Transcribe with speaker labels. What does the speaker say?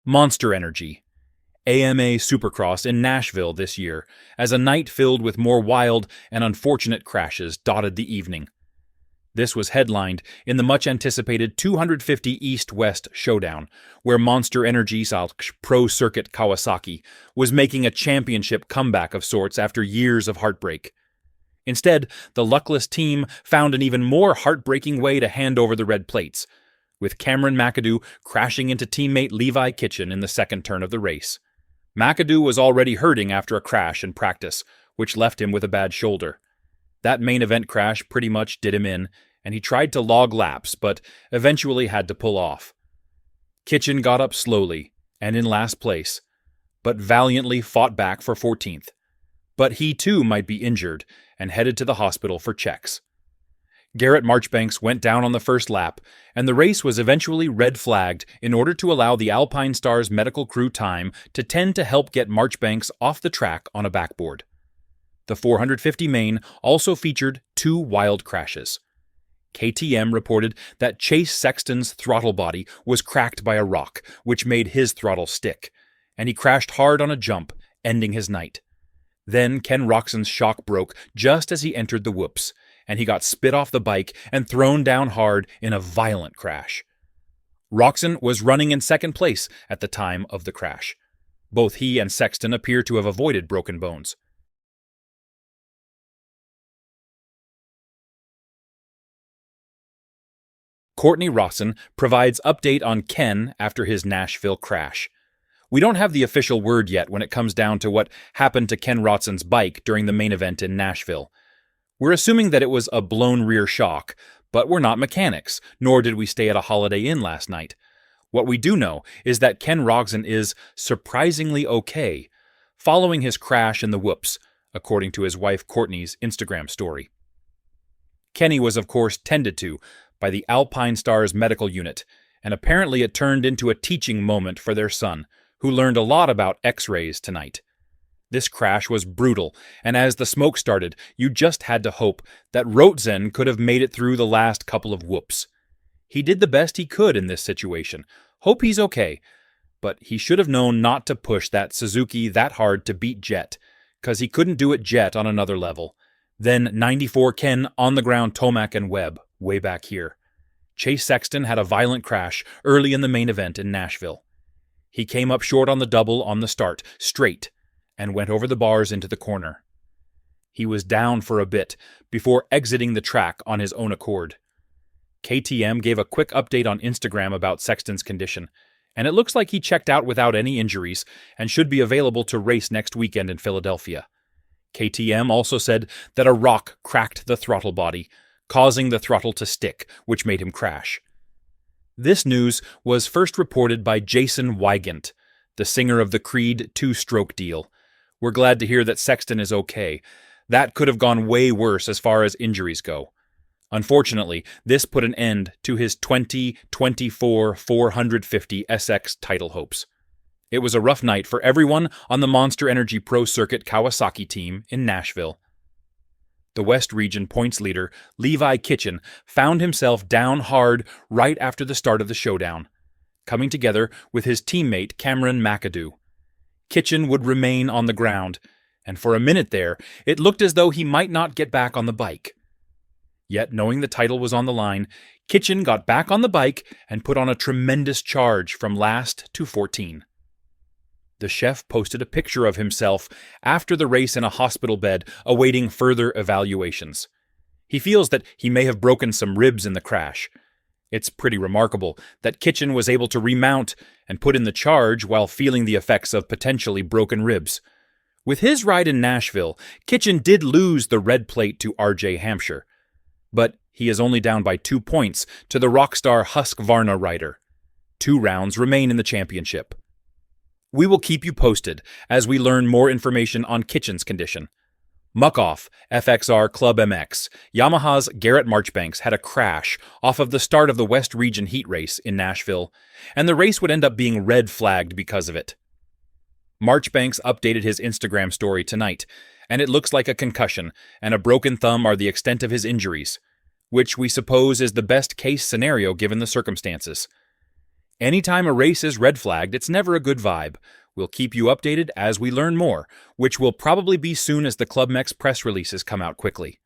Speaker 1: Monsterenergy, AMA Supercross in Nashville this year, as a night filled with more wild and unfortunate crashes dotted the evening. This was headlined in the much-anticipated 250 East-West Showdown, where Monsterenergy's pro circuit Kawasaki was making a championship comeback of sorts after years of heartbreak. Instead, the luckless team found an even more heartbreaking way to hand over the red plates, with Cameron McAdoo crashing into teammate Levi Kitchen in the second turn of the race. McAdoo was already hurting after a crash in practice, which left him with a bad shoulder. That main event crash pretty much did him in, and he tried to log laps, but eventually had to pull off. Kitchen got up slowly, and in last place, but valiantly fought back for 14th. But he too might be injured, and headed to the hospital for checks. Garrett Marchbanks went down on the first lap, and the race was eventually red-flagged in order to allow the Alpine Star's medical crew time to tend to help get Marchbanks off the track on a backboard. The 450 main also featured 2 wild crashes. KTM reported that Chase Sexton's throttle body was cracked by a rock, which made his throttle stick, and he crashed hard on a jump, ending his night. Then Ken Roczen's shock broke just as he entered the whoops, and he got spit off the bike and thrown down hard in a violent crash. Roczen was running in second place at the time of the crash. Both he and Sexton appear to have avoided broken bones. Courtney Roczen provides update on Ken after his Nashville crash. We don't have the official word yet when it comes down to what happened to Ken Roczen's bike during the main event in Nashville. We're assuming that it was a blown rear shock, but we're not mechanics, nor did we stay at a Holiday Inn last night. What we do know is that Ken Roczen is surprisingly okay, following his crash in the whoops, according to his wife Courtney's Instagram story. Kenny was of course tended to by the Alpine Star's medical unit, and apparently it turned into a teaching moment for their son, who learned a lot about X-rays tonight. This crash was brutal, and as the smoke started, you just had to hope that Roczen could have made it through the last couple of whoops. He did the best he could in this situation. Hope he's okay, but he should have known not to push that Suzuki that hard to beat Jet, 'cause he couldn't do it Jet on another level. Then 94 Ken on the ground Tomac and Webb, way back here. Chase Sexton had a violent crash early in the main event in Nashville. He came up short on the double on the start, straight, and went over the bars into the corner. He was down for a bit before exiting the track on his own accord. KTM gave a quick update on Instagram about Sexton's condition, and it looks like he checked out without any injuries and should be available to race next weekend in Philadelphia. KTM also said that a rock cracked the throttle body, causing the throttle to stick, which made him crash. This news was first reported by Jason Wygant, the singer of the Creed two-stroke deal. We're glad to hear that Sexton is okay. That could have gone way worse as far as injuries go. Unfortunately, this put an end to his 2024 450 SX title hopes. It was a rough night for everyone on the Monsterenergy Pro Circuit Kawasaki team in Nashville. The West Region points leader, Levi Kitchen, found himself down hard right after the start of the showdown, coming together with his teammate Cameron McAdoo. Kitchen would remain on the ground, and for a minute there, it looked as though he might not get back on the bike. Yet, knowing the title was on the line, Kitchen got back on the bike and put on a tremendous charge from last to 14. The chef posted a picture of himself after the race in a hospital bed, awaiting further evaluations. He feels that he may have broken some ribs in the crash. It's pretty remarkable that Kitchen was able to remount and put in the charge while feeling the effects of potentially broken ribs. With his ride in Nashville, Kitchen did lose the red plate to RJ Hampshire, but he is only down by 2 points to the Rockstar Husqvarna rider. 2 rounds remain in the championship. We will keep you posted as we learn more information on Kitchen's condition. Muck-Off, FXR Club MX, Yamaha's Garrett Marchbanks had a crash off of the start of the West Region heat race in Nashville, and the race would end up being red-flagged because of it. Marchbanks updated his Instagram story tonight, and it looks like a concussion and a broken thumb are the extent of his injuries, which we suppose is the best-case scenario given the circumstances. Anytime a race is red flagged, it's never a good vibe. We'll keep you updated as we learn more, which will probably be soon as the Club Mex press releases come out quickly.